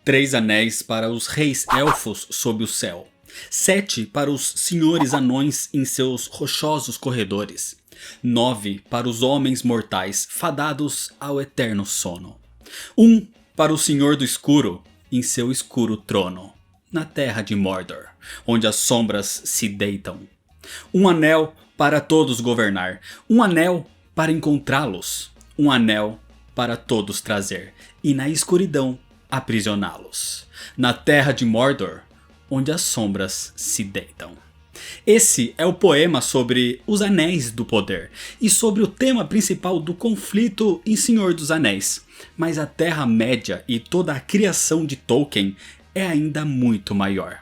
3 anéis para os reis elfos sob o céu. 7 para os senhores anões em seus rochosos corredores. 9 para os homens mortais fadados ao eterno sono. 1 para o Senhor do Escuro em seu escuro trono, na terra de Mordor, onde as sombras se deitam. Um anel para todos governar, um anel para encontrá-los, um anel para todos trazer, e na escuridão aprisioná-los, na terra de Mordor, onde as sombras se deitam. Esse é o poema sobre os Anéis do Poder e sobre o tema principal do conflito em Senhor dos Anéis. Mas a Terra-média e toda a criação de Tolkien é ainda muito maior.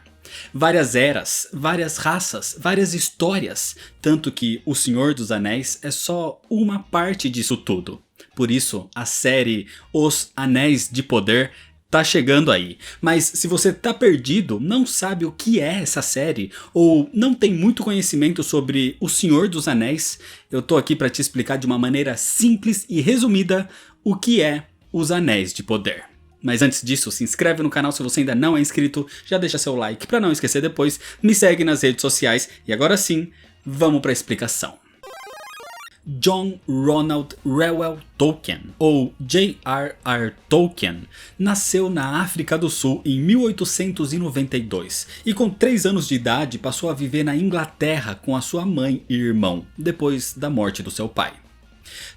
Várias eras, várias raças, várias histórias, tanto que o Senhor dos Anéis é só uma parte disso tudo. Por isso, a série Os Anéis de Poder tá chegando aí, mas se você tá perdido, não sabe o que é essa série, ou não tem muito conhecimento sobre O Senhor dos Anéis, eu tô aqui para te explicar de uma maneira simples e resumida o que é Os Anéis de Poder. Mas antes disso, se inscreve no canal se você ainda não é inscrito, já deixa seu like para não esquecer depois, me segue nas redes sociais e agora sim, vamos para a explicação. John Ronald Reuel Tolkien, ou J.R.R. Tolkien, nasceu na África do Sul em 1892 e com 3 anos de idade passou a viver na Inglaterra com a sua mãe e irmão, depois da morte do seu pai.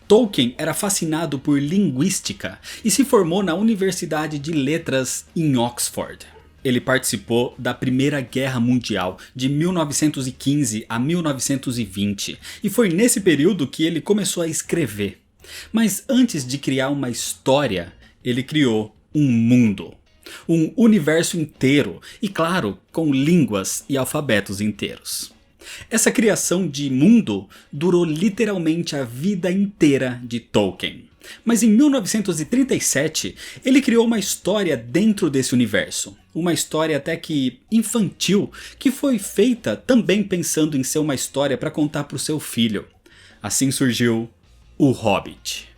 Tolkien era fascinado por linguística e se formou na Universidade de Letras em Oxford. Ele participou da Primeira Guerra Mundial de 1915 a 1920 e foi nesse período que ele começou a escrever. Mas antes de criar uma história, ele criou um mundo, um universo inteiro e, claro, com línguas e alfabetos inteiros. Essa criação de mundo durou literalmente a vida inteira de Tolkien. Mas em 1937, ele criou uma história dentro desse universo. Uma história até que infantil, que foi feita também pensando em ser uma história para contar para o seu filho. Assim surgiu O Hobbit.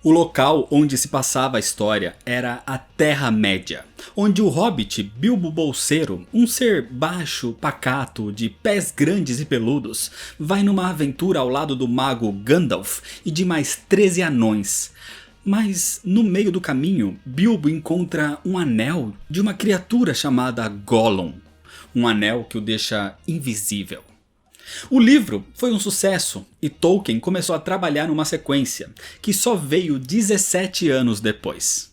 O local onde se passava a história era a Terra-média, onde o Hobbit Bilbo Bolseiro, um ser baixo, pacato, de pés grandes e peludos, vai numa aventura ao lado do mago Gandalf e de mais 13 anões. Mas no meio do caminho, Bilbo encontra um anel de uma criatura chamada Gollum, um anel que o deixa invisível. O livro foi um sucesso e Tolkien começou a trabalhar numa sequência, que só veio 17 anos depois.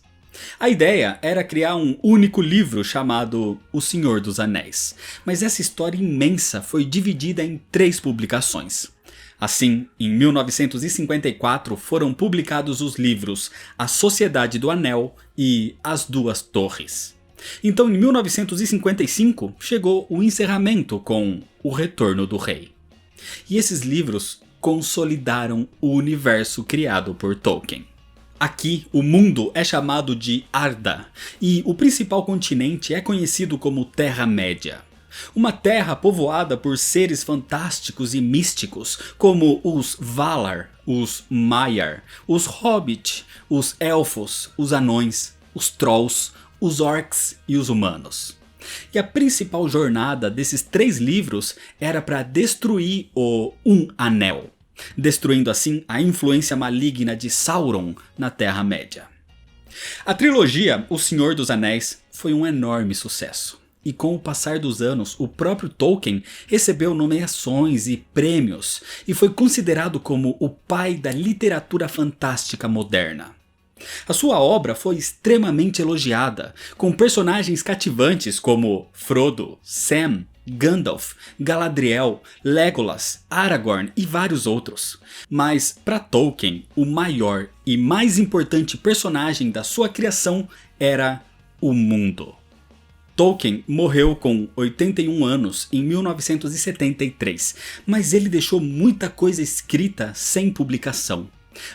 A ideia era criar um único livro chamado O Senhor dos Anéis, mas essa história imensa foi dividida em 3 publicações. Assim, em 1954 foram publicados os livros A Sociedade do Anel e As Duas Torres. Então em 1955 chegou o encerramento com O Retorno do Rei. E esses livros consolidaram o universo criado por Tolkien. Aqui o mundo é chamado de Arda e o principal continente é conhecido como Terra-média. Uma terra povoada por seres fantásticos e místicos como os Valar, os Maiar, os Hobbit, os Elfos, os Anões, os Trolls, os Orcs e os Humanos. E a principal jornada desses 3 livros era para destruir o Um Anel, destruindo assim a influência maligna de Sauron na Terra-média. A trilogia O Senhor dos Anéis foi um enorme sucesso. E com o passar dos anos, o próprio Tolkien recebeu nomeações e prêmios e foi considerado como o pai da literatura fantástica moderna. A sua obra foi extremamente elogiada, com personagens cativantes como Frodo, Sam, Gandalf, Galadriel, Legolas, Aragorn e vários outros. Mas para Tolkien, o maior e mais importante personagem da sua criação era o mundo. Tolkien morreu com 81 anos em 1973, mas ele deixou muita coisa escrita sem publicação.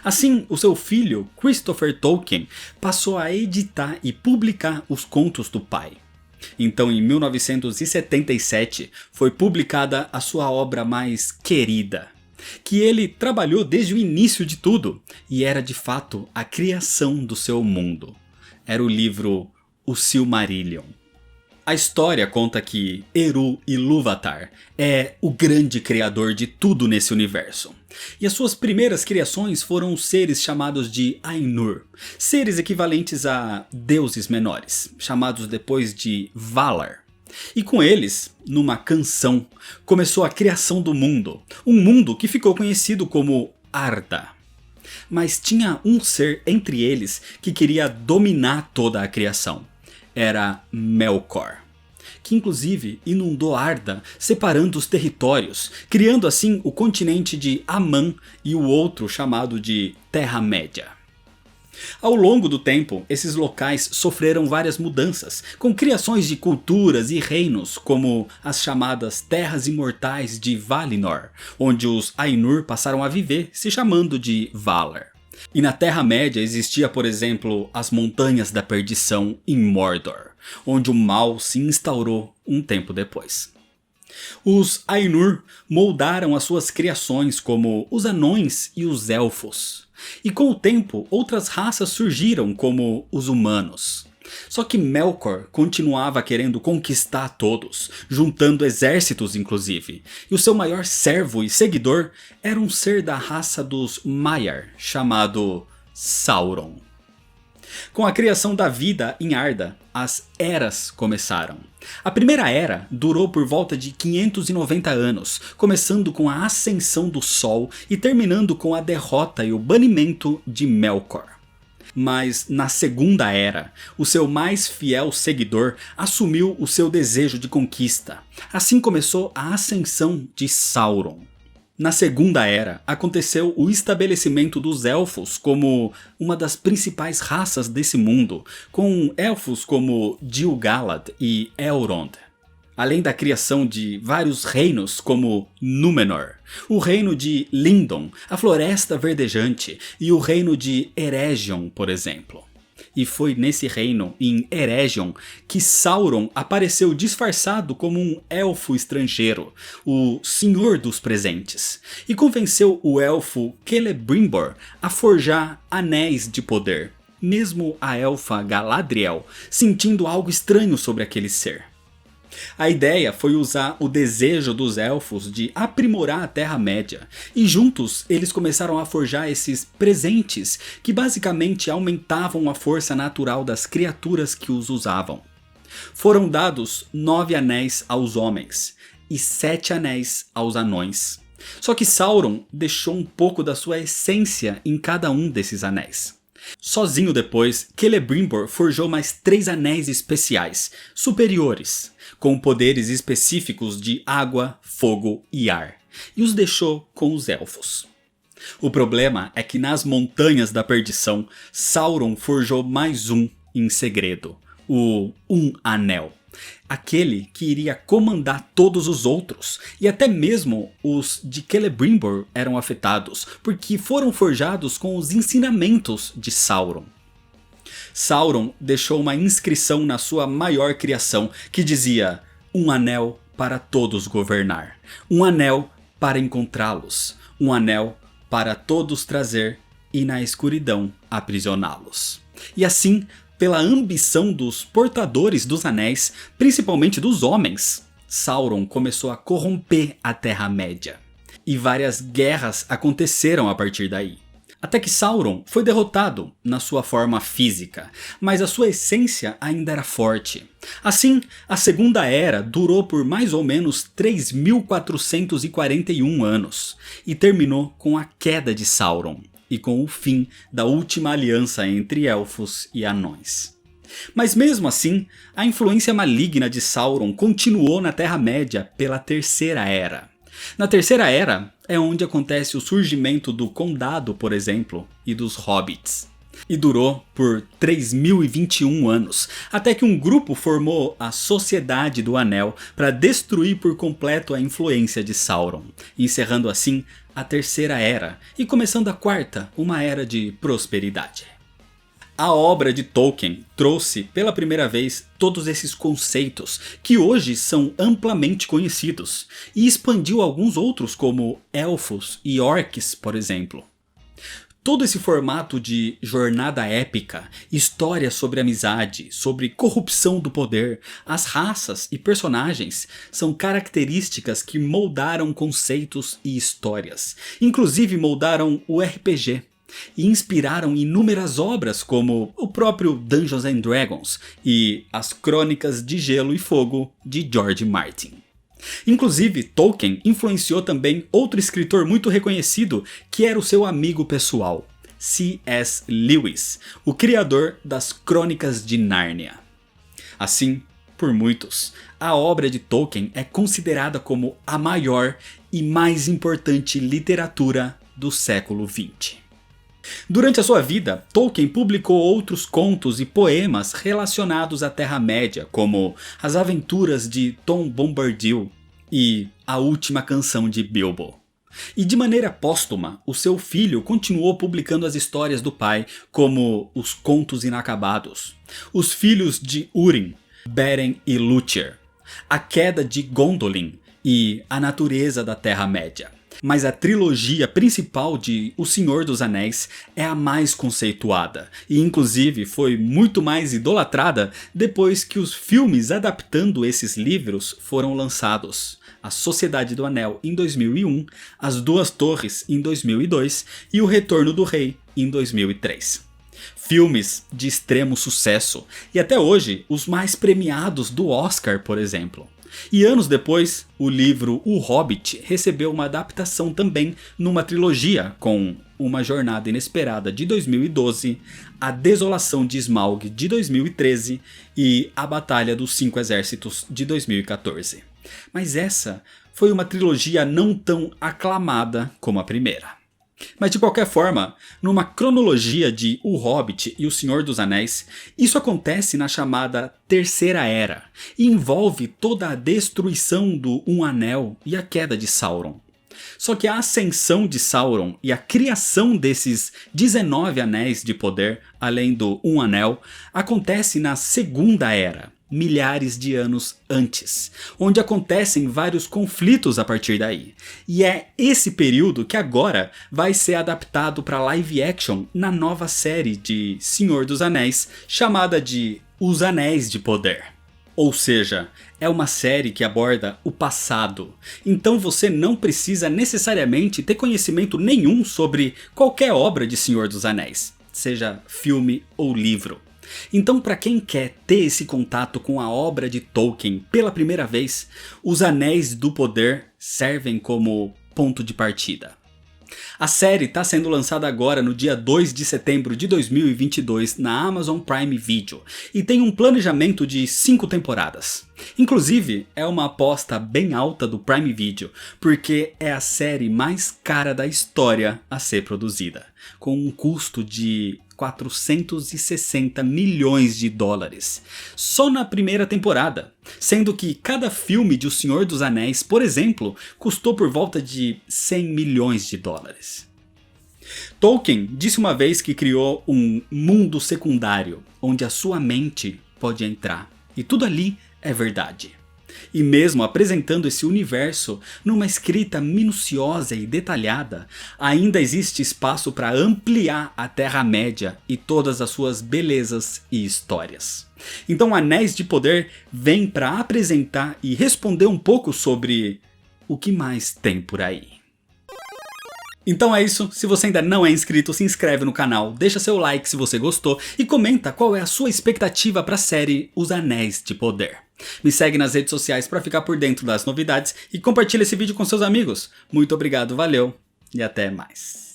Assim, o seu filho, Christopher Tolkien, passou a editar e publicar os contos do pai. Então, em 1977, foi publicada a sua obra mais querida, que ele trabalhou desde o início de tudo, e era de fato a criação do seu mundo. Era o livro o Silmarillion. A história conta que Eru Ilúvatar é o grande criador de tudo nesse universo. E as suas primeiras criações foram seres chamados de Ainur, seres equivalentes a deuses menores, chamados depois de Valar. E com eles, numa canção, começou a criação do mundo, um mundo que ficou conhecido como Arda. Mas tinha um ser entre eles que queria dominar toda a criação. Era Melkor, que inclusive inundou Arda, separando os territórios, criando assim o continente de Aman e o outro chamado de Terra-média. Ao longo do tempo, esses locais sofreram várias mudanças, com criações de culturas e reinos, como as chamadas Terras Imortais de Valinor, onde os Ainur passaram a viver, se chamando de Valar. E na Terra-média existia, por exemplo, as Montanhas da Perdição em Mordor, onde o mal se instaurou um tempo depois. Os Ainur moldaram as suas criações como os anões e os elfos. E com o tempo, outras raças surgiram como os humanos. Só que Melkor continuava querendo conquistar todos, juntando exércitos inclusive. E o seu maior servo e seguidor era um ser da raça dos Maiar, chamado Sauron. Com a criação da vida em Arda, as eras começaram. A primeira era durou por volta de 590 anos, começando com a ascensão do Sol e terminando com a derrota e o banimento de Melkor. Mas na segunda era, o seu mais fiel seguidor assumiu o seu desejo de conquista. Assim começou a ascensão de Sauron. Na segunda era, aconteceu o estabelecimento dos elfos como uma das principais raças desse mundo, com elfos como Gil-galad e Elrond. Além da criação de vários reinos como Númenor, o reino de Lindon, a Floresta Verdejante e o reino de Eregion, por exemplo. E foi nesse reino, em Eregion, que Sauron apareceu disfarçado como um elfo estrangeiro, o Senhor dos Presentes, e convenceu o elfo Celebrimbor a forjar anéis de poder, mesmo a elfa Galadriel sentindo algo estranho sobre aquele ser. A ideia foi usar o desejo dos elfos de aprimorar a Terra-média, e juntos eles começaram a forjar esses presentes que basicamente aumentavam a força natural das criaturas que os usavam. Foram dados 9 anéis aos homens e 7 anéis aos anões. Só que Sauron deixou um pouco da sua essência em cada um desses anéis. Sozinho depois, Celebrimbor forjou mais 3 anéis especiais, superiores, com poderes específicos de água, fogo e ar, e os deixou com os elfos. O problema é que nas Montanhas da Perdição, Sauron forjou mais um em segredo, o Um Anel. Aquele que iria comandar todos os outros, e até mesmo os de Celebrimbor eram afetados, porque foram forjados com os ensinamentos de Sauron. Sauron deixou uma inscrição na sua maior criação que dizia: um anel para todos governar, um anel para encontrá-los, um anel para todos trazer e na escuridão aprisioná-los. E assim, pela ambição dos portadores dos anéis, principalmente dos homens, Sauron começou a corromper a Terra-média. E várias guerras aconteceram a partir daí. Até que Sauron foi derrotado na sua forma física, mas a sua essência ainda era forte. Assim, a Segunda Era durou por mais ou menos 3.441 anos, e terminou com a queda de Sauron, e com o fim da última aliança entre elfos e anões. Mas mesmo assim, a influência maligna de Sauron continuou na Terra-média pela Terceira Era. Na Terceira Era é onde acontece o surgimento do Condado, por exemplo, e dos Hobbits. E durou por 3.021 anos, até que um grupo formou a Sociedade do Anel para destruir por completo a influência de Sauron, encerrando assim a Terceira Era e começando a Quarta, uma era de prosperidade. A obra de Tolkien trouxe pela primeira vez todos esses conceitos que hoje são amplamente conhecidos e expandiu alguns outros como elfos e orcs, por exemplo. Todo esse formato de jornada épica, história sobre amizade, sobre corrupção do poder, as raças e personagens são características que moldaram conceitos e histórias. Inclusive moldaram o RPG. E inspiraram inúmeras obras como o próprio Dungeons and Dragons e As Crônicas de Gelo e Fogo de George Martin. Inclusive, Tolkien influenciou também outro escritor muito reconhecido que era o seu amigo pessoal, C.S. Lewis, o criador das Crônicas de Nárnia. Assim, por muitos, a obra de Tolkien é considerada como a maior e mais importante literatura do século XX. Durante a sua vida, Tolkien publicou outros contos e poemas relacionados à Terra-média, como As Aventuras de Tom Bombadil e A Última Canção de Bilbo. E de maneira póstuma, o seu filho continuou publicando as histórias do pai, como Os Contos Inacabados, Os Filhos de Húrin, Beren e Lúthien, A Queda de Gondolin e A Natureza da Terra-média. Mas a trilogia principal de O Senhor dos Anéis é a mais conceituada e inclusive foi muito mais idolatrada depois que os filmes adaptando esses livros foram lançados. A Sociedade do Anel em 2001, As Duas Torres em 2002 e O Retorno do Rei em 2003. Filmes de extremo sucesso e até hoje os mais premiados do Oscar, por exemplo. E anos depois, o livro O Hobbit recebeu uma adaptação também numa trilogia com Uma Jornada Inesperada de 2012, A Desolação de Smaug de 2013 e A Batalha dos Cinco Exércitos de 2014. Mas essa foi uma trilogia não tão aclamada como a primeira. Mas de qualquer forma, numa cronologia de O Hobbit e O Senhor dos Anéis, isso acontece na chamada Terceira Era e envolve toda a destruição do Um Anel e a queda de Sauron. Só que a ascensão de Sauron e a criação desses 19 anéis de poder, além do Um Anel, acontece na Segunda Era, milhares de anos antes, onde acontecem vários conflitos a partir daí. E é esse período que agora vai ser adaptado para live action na nova série de Senhor dos Anéis, chamada de Os Anéis de Poder. Ou seja, é uma série que aborda o passado, então você não precisa necessariamente ter conhecimento nenhum sobre qualquer obra de Senhor dos Anéis, seja filme ou livro. Então, para quem quer ter esse contato com a obra de Tolkien pela primeira vez, Os Anéis do Poder servem como ponto de partida. A série está sendo lançada agora no dia 2 de setembro de 2022 na Amazon Prime Video e tem um planejamento de 5 temporadas. Inclusive, é uma aposta bem alta do Prime Video, porque é a série mais cara da história a ser produzida, com um custo de 460 milhões de dólares, só na primeira temporada, sendo que cada filme de O Senhor dos Anéis, por exemplo, custou por volta de 100 milhões de dólares. Tolkien disse uma vez que criou um mundo secundário, onde a sua mente pode entrar, e tudo ali é verdade. E mesmo apresentando esse universo numa escrita minuciosa e detalhada, ainda existe espaço para ampliar a Terra-média e todas as suas belezas e histórias. Então Anéis de Poder vem para apresentar e responder um pouco sobre o que mais tem por aí. Então é isso, se você ainda não é inscrito, se inscreve no canal, deixa seu like se você gostou e comenta qual é a sua expectativa para a série Os Anéis de Poder. Me segue nas redes sociais para ficar por dentro das novidades e compartilha esse vídeo com seus amigos. Muito obrigado, valeu e até mais.